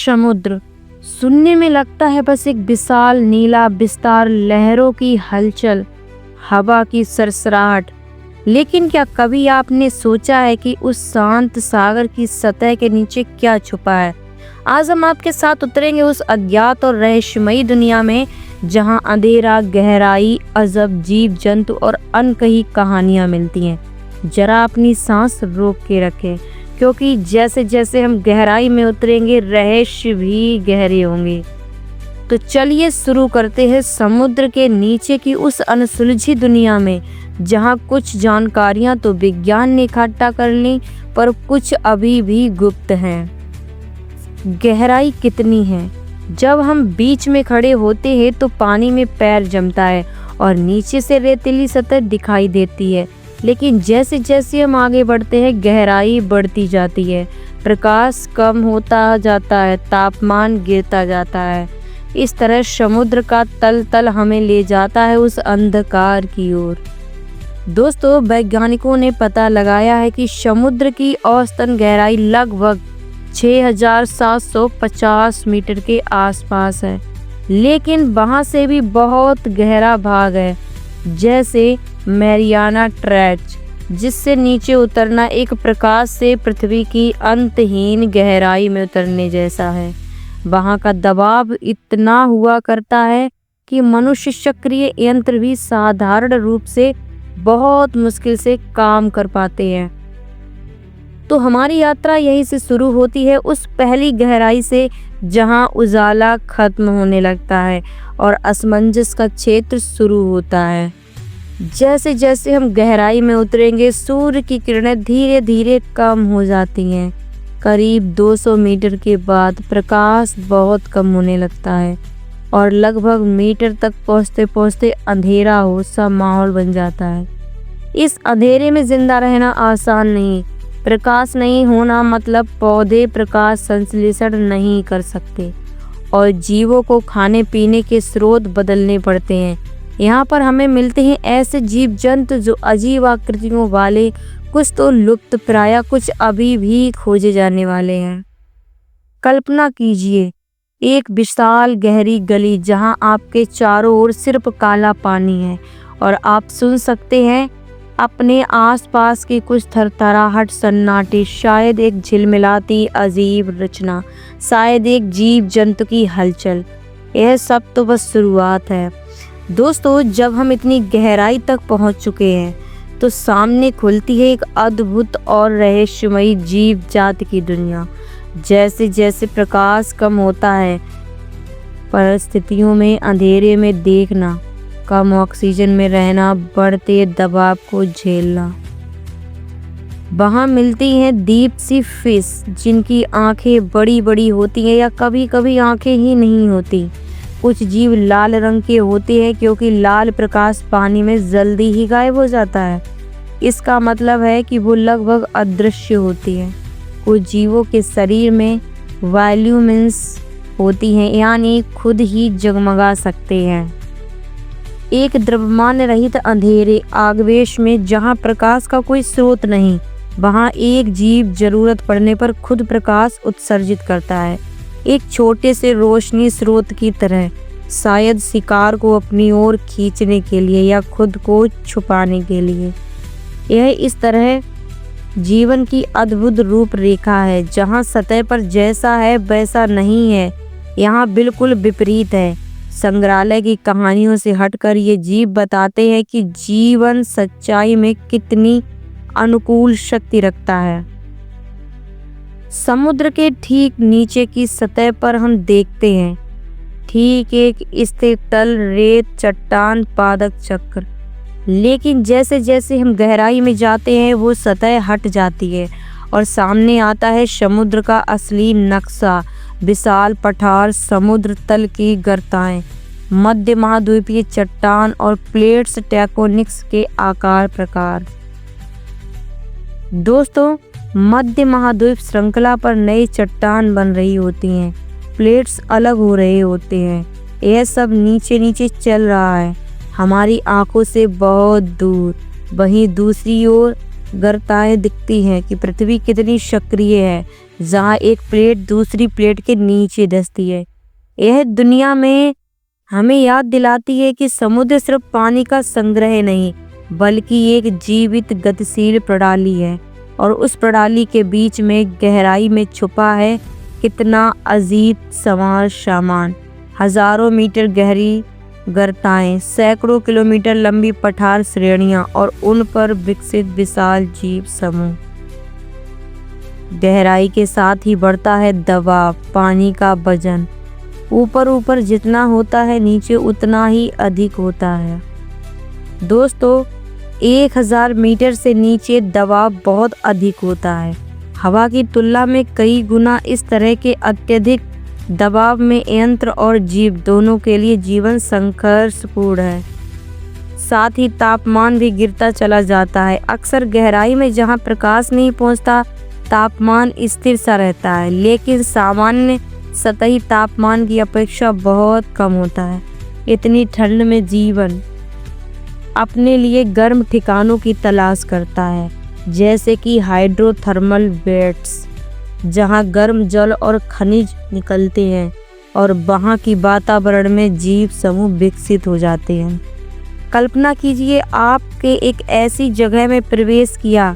समुद्र सुनने में लगता है बस एक विशाल नीला विस्तार, लहरों की हलचल, हवा की सरसराहट। लेकिन क्या कभी आपने सोचा है कि उस शांत सागर की सतह के नीचे क्या छुपा है? आज हम आपके साथ उतरेंगे उस अज्ञात और रहस्यमयी दुनिया में, जहां अंधेरा, गहराई, अजब, जीव जंतु और अनकही कहानियां मिलती हैं। जरा अपनी सांस रोक के रखें, क्योंकि जैसे जैसे हम गहराई में उतरेंगे रहस्य भी गहरे होंगे। तो चलिए शुरू करते हैं समुद्र के नीचे की उस अनसुलझी दुनिया में, जहां कुछ जानकारियां तो विज्ञान ने इकट्ठा कर ली, पर कुछ अभी भी गुप्त हैं। गहराई कितनी है? जब हम बीच में खड़े होते हैं तो पानी में पैर जमता है और नीचे से रेतीली सतह दिखाई देती है। लेकिन जैसे जैसे हम आगे बढ़ते हैं गहराई बढ़ती जाती है, प्रकाश कम होता जाता है, तापमान गिरता जाता है। इस तरह समुद्र का तल हमें ले जाता है उस अंधकार की ओर। दोस्तों, वैज्ञानिकों ने पता लगाया है कि समुद्र की औसतन गहराई लगभग 6750 मीटर के आसपास है। लेकिन वहाँ से भी बहुत गहरा भाग है, जैसे मैरियाना ट्रेंच, जिससे नीचे उतरना एक प्रकाश से पृथ्वी की अंतहीन गहराई में उतरने जैसा है। वहाँ का दबाव इतना हुआ करता है कि मनुष्य सक्रिय यंत्र भी साधारण रूप से बहुत मुश्किल से काम कर पाते हैं। तो हमारी यात्रा यहीं से शुरू होती है, उस पहली गहराई से, जहां उजाला खत्म होने लगता है और असमंजस का क्षेत्र शुरू होता है। जैसे जैसे हम गहराई में उतरेंगे सूर्य की किरणें धीरे धीरे कम हो जाती हैं। करीब 200 मीटर के बाद प्रकाश बहुत कम होने लगता है और लगभग मीटर तक पहुंचते पहुंचते अंधेरा हो सा माहौल बन जाता है। इस अंधेरे में जिंदा रहना आसान नहीं। प्रकाश नहीं होना मतलब पौधे प्रकाश संश्लेषण नहीं कर सकते और जीवों को खाने पीने के स्रोत बदलने पड़ते हैं। यहाँ पर हमें मिलते हैं ऐसे जीव जंतु जो अजीब आकृतियों वाले, कुछ तो लुप्त प्राय, कुछ अभी भी खोजे जाने वाले हैं। कल्पना कीजिए एक विशाल गहरी गली जहाँ आपके चारों ओर सिर्फ काला पानी है और आप सुन सकते हैं अपने आसपास की कुछ थरथराहट, सन्नाटे, शायद एक झिलमिलाती अजीब रचना, शायद एक जीव जंतु की हलचल। यह सब तो बस शुरुआत है। दोस्तों, जब हम इतनी गहराई तक पहुंच चुके हैं तो सामने खुलती है एक अद्भुत और रहस्यमयी जीव जाति की दुनिया। जैसे जैसे प्रकाश कम होता है, परिस्थितियों में अंधेरे में देखना, कम ऑक्सीजन में रहना, बढ़ते दबाव को झेलना। वहाँ मिलती हैं डीप सी फिश, जिनकी आंखें बड़ी बड़ी होती हैं या कभी कभी आंखें ही नहीं होती। कुछ जीव लाल रंग के होते हैं क्योंकि लाल प्रकाश पानी में जल्दी ही गायब हो जाता है। इसका मतलब है कि वो लगभग अदृश्य होती है। कुछ जीवों के शरीर में वॉल्यूमिन्स होती हैं, यानी खुद ही जगमगा सकते हैं। एक द्रव्यमान रहित अंधेरे आगवेश में, जहाँ प्रकाश का कोई स्रोत नहीं, वहाँ एक जीव जरूरत पड़ने पर खुद प्रकाश उत्सर्जित करता है, एक छोटे से रोशनी स्रोत की तरह, शायद शिकार को अपनी ओर खींचने के लिए या खुद को छुपाने के लिए। यह इस तरह जीवन की अद्भुत रूपरेखा है, जहाँ सतह पर जैसा है वैसा नहीं है, यहाँ बिल्कुल विपरीत है। संग्रहालय की कहानियों से हटकर ये जीव बताते हैं कि जीवन सच्चाई में कितनी अनुकूल शक्ति रखता है। समुद्र के ठीक नीचे की सतह पर हम देखते हैं ठीक एक स्थिर तल, रेत, चट्टान, पादप चक्र। लेकिन जैसे जैसे हम गहराई में जाते हैं वो सतह हट जाती है और सामने आता है समुद्र का असली नक्शा। विशाल पठार, समुद्र तल की गर्ताएं, मध्य महाद्वीपीय चट्टान और प्लेट्स, टेक्टोनिक्स के आकार प्रकार। दोस्तों, मध्य महाद्वीप श्रृंखला पर नई चट्टान बन रही होती हैं, प्लेट्स अलग हो रहे होते हैं। यह सब नीचे नीचे चल रहा है, हमारी आंखों से बहुत दूर। वहीं दूसरी ओर गर्ताएं दिखती हैं कि पृथ्वी कितनी सक्रिय है, जहाँ एक प्लेट दूसरी प्लेट के नीचे धंसती है। यह दुनिया में हमें याद दिलाती है कि समुद्र सिर्फ पानी का संग्रह नहीं, बल्कि एक जीवित गतिशील प्रणाली है, और उस प्रणाली के बीच में गहराई में छुपा है कितना अजीब सामान। हजारों मीटर गहरी गर्ताएं, सैकड़ों किलोमीटर लंबी पठार श्रेणियां और उन पर विकसित विशाल जीव समूह। गहराई के साथ ही बढ़ता है दबाव, पानी का वजन ऊपर जितना होता है, नीचे उतना ही अधिक होता है। दोस्तों, 1000 मीटर से नीचे दबाव बहुत अधिक होता है, हवा की तुलना में कई गुना। इस तरह के अत्यधिक दबाव में यंत्र और जीव दोनों के लिए जीवन संघर्षपूर्ण है। साथ ही तापमान भी गिरता चला जाता है। अक्सर गहराई में जहां प्रकाश नहीं पहुंचता, तापमान स्थिर सा रहता है, लेकिन सामान्य सतही तापमान की अपेक्षा बहुत कम होता है। इतनी ठंड में जीवन अपने लिए गर्म ठिकानों की तलाश करता है, जैसे कि हाइड्रोथर्मल वेट्स, जहां गर्म जल और खनिज निकलते हैं और वहां की वातावरण में जीव समूह विकसित हो जाते हैं। कल्पना कीजिए आपके एक ऐसी जगह में प्रवेश किया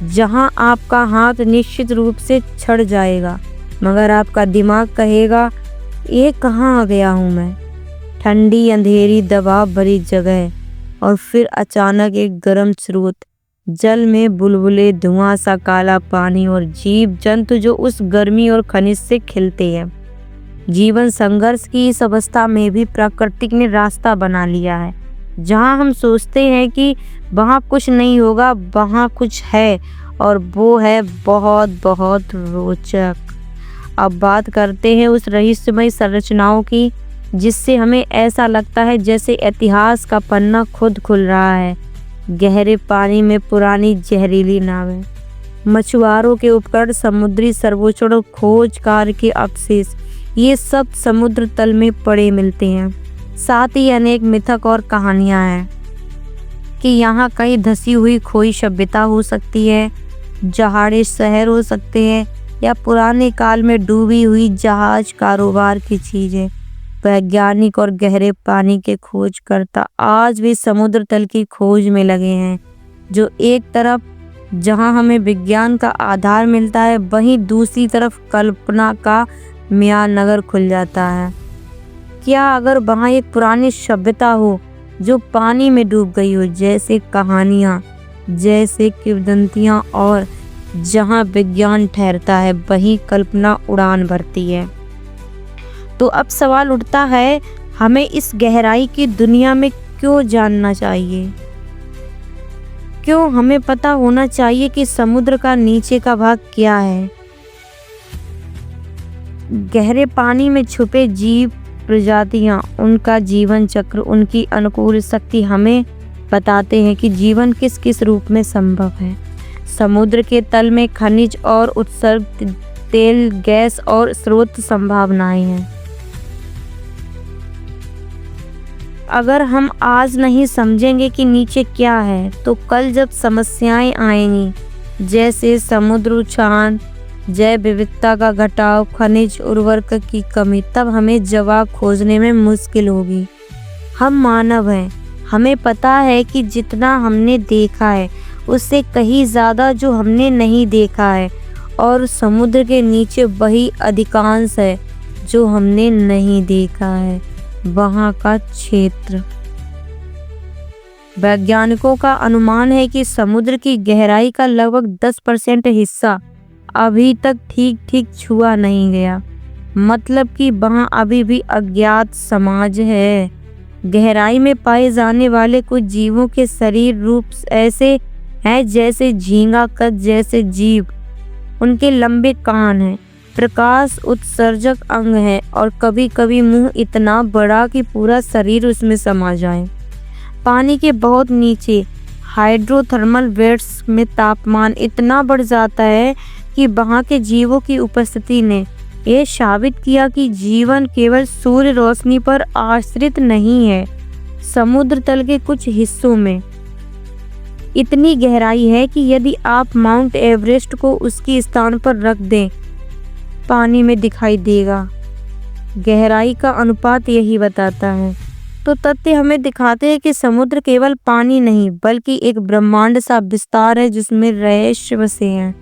जहां आपका हाथ निश्चित रूप से छड़ जाएगा, मगर आपका दिमाग कहेगा, ये कहाँ आ गया हूँ मैं। ठंडी अंधेरी दबाव भरी जगह, और फिर अचानक एक गर्म स्रोत, जल में बुलबुले, धुआं सा काला पानी और जीव जंतु जो उस गर्मी और खनिज से खिलते हैं। जीवन संघर्ष की इस अवस्था में भी प्रकृति ने रास्ता बना लिया है। जहां हम सोचते हैं कि वहां कुछ नहीं होगा, वहां कुछ है, और वो है बहुत बहुत रोचक। अब बात करते हैं उस रहस्यमय संरचनाओं की, जिससे हमें ऐसा लगता है जैसे इतिहास का पन्ना खुद खुल रहा है। गहरे पानी में पुरानी जहरीली नावें, मछुआरों के उपकरण, समुद्री सर्वेक्षण और खोज कार्य के अवशेष, ये सब समुद्र तल में पड़े मिलते हैं। साथ ही अनेक मिथक और कहानियां हैं कि यहाँ कहीं धसी हुई खोई सभ्यता हो सकती है, जहाड़े शहर हो सकते हैं, या पुराने काल में डूबी हुई जहाज कारोबार की चीजें। वैज्ञानिक और गहरे पानी के खोजकर्ता आज भी समुद्र तल की खोज में लगे हैं, जो एक तरफ जहां हमें विज्ञान का आधार मिलता है, वहीं दूसरी तरफ कल्पना का म्यान नगर खुल जाता है। क्या अगर वहां एक पुरानी सभ्यता हो जो पानी में डूब गई हो, जैसे कहानियां, जैसे किंवदंतियां, और जहां विज्ञान ठहरता है वहीं कल्पना उड़ान भरती है। तो अब सवाल उठता है, हमें इस गहराई की दुनिया में क्यों जानना चाहिए? क्यों हमें पता होना चाहिए कि समुद्र का नीचे का भाग क्या है? गहरे पानी में छुपे जीव प्रजातियां, उनका जीवन चक्र, उनकी अनुकूल शक्ति हमें बताते हैं कि जीवन किस किस रूप में संभव है। समुद्र के तल में खनिज और उत्सर्ग तेल, गैस और स्रोत संभावनाएं हैं। अगर हम आज नहीं समझेंगे कि नीचे क्या है, तो कल जब समस्याएं आएंगी, जैसे समुद्र उछाल, जैव विविधता का घटाव, खनिज उर्वरक की कमी, तब हमें जवाब खोजने में मुश्किल होगी। हम मानव हैं, हमें पता है कि जितना हमने देखा है उससे कहीं ज़्यादा जो हमने नहीं देखा है, और समुद्र के नीचे वही अधिकांश है जो हमने नहीं देखा है, वहाँ का क्षेत्र। वैज्ञानिकों का अनुमान है कि समुद्र की गहराई का लगभग 10% हिस्सा अभी तक ठीक ठीक छुआ नहीं गया, मतलब कि वहाँ अभी भी अज्ञात समाज है। गहराई में पाए जाने वाले कुछ जीवों के शरीर रूप ऐसे हैं जैसे झींगा कद जैसे जीव, उनके लंबे कान हैं, प्रकाश उत्सर्जक अंग है, और कभी कभी मुंह इतना बड़ा कि पूरा शरीर उसमें समा जाए। पानी के बहुत नीचे हाइड्रोथर्मल वेट्स में तापमान इतना बढ़ जाता है कि वहाँ के जीवों की उपस्थिति ने यह साबित किया कि जीवन केवल सूर्य रोशनी पर आश्रित नहीं है। समुद्र तल के कुछ हिस्सों में इतनी गहराई है कि यदि आप माउंट एवरेस्ट को उसकी स्थान पर रख दें, पानी में दिखाई देगा। गहराई का अनुपात यही बताता है। तो तथ्य हमें दिखाते हैं कि समुद्र केवल पानी नहीं बल्कि एक ब्रह्मांड सा विस्तार है जिसमें रहस्य बसे हैं।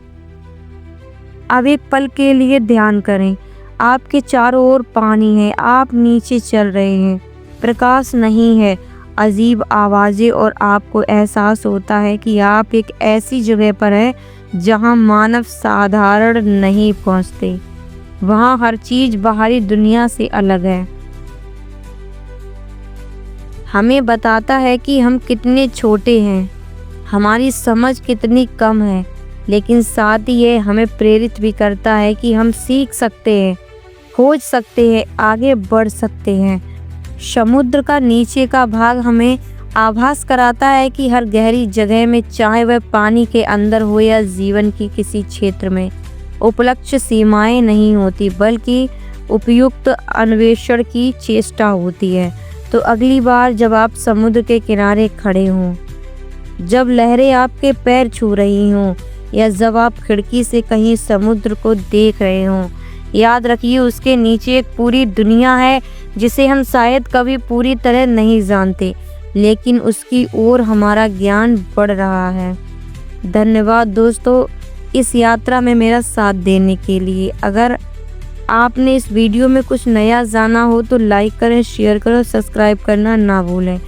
अब एक पल के लिए ध्यान करें, आपके चारों ओर पानी है, आप नीचे चल रहे हैं, प्रकाश नहीं है, अजीब आवाज़ें, और आपको एहसास होता है कि आप एक ऐसी जगह पर हैं जहां मानव साधारण नहीं पहुंचते। वहां हर चीज़ बाहरी दुनिया से अलग है। हमें बताता है कि हम कितने छोटे हैं, हमारी समझ कितनी कम है, लेकिन साथ ही ये हमें प्रेरित भी करता है कि हम सीख सकते हैं, खोज सकते हैं, आगे बढ़ सकते हैं। समुद्र का नीचे का भाग हमें आभास कराता है कि हर गहरी जगह में, चाहे वह पानी के अंदर हो या जीवन की किसी क्षेत्र में, उपलक्ष्य सीमाएं नहीं होती बल्कि उपयुक्त अन्वेषण की चेष्टा होती है। तो अगली बार जब आप समुद्र के किनारे खड़े हों, जब लहरें आपके पैर छू रही हों, या जब आप खिड़की से कहीं समुद्र को देख रहे हों, याद रखिए उसके नीचे एक पूरी दुनिया है जिसे हम शायद कभी पूरी तरह नहीं जानते, लेकिन उसकी ओर हमारा ज्ञान बढ़ रहा है। धन्यवाद दोस्तों इस यात्रा में मेरा साथ देने के लिए। अगर आपने इस वीडियो में कुछ नया जाना हो तो लाइक करें, शेयर करें, सब्सक्राइब करना ना भूलें।